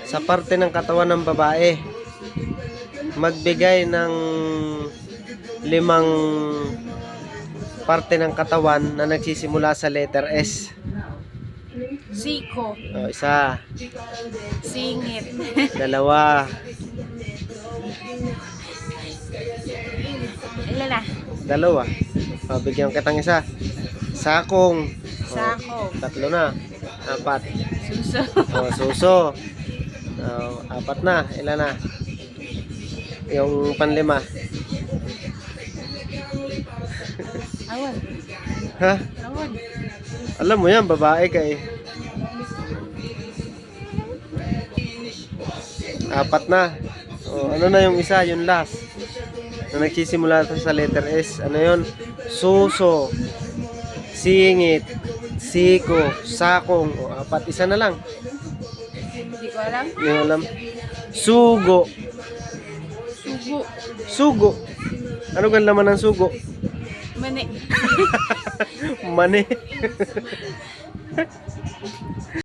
Sa parte ng katawan ng babae, magbigay ng 5 parte ng katawan na nagsisimula sa letter S. Siko. O, isa, Singit. 2, Ilan na? 2. O, bigyan kitang isa. Sakong. O, Sako. 3 na. 4. Suso. O, suso. O, 4 na. Ilan na? Yung panlima. Awan. Ha? Awan. Alam mo yan, babae ka eh. 4 na. O, ano na yung isa? Yung last. Na nagsisimula sa letter S. Ano yun? Suso. Singit. Siko. Sakong. O, 4. Isa na lang. Hindi ko alam. Hindi mo alam. Sugo. Sugo. Sugo. Ano gan laman ng sugo? Mani. Mani.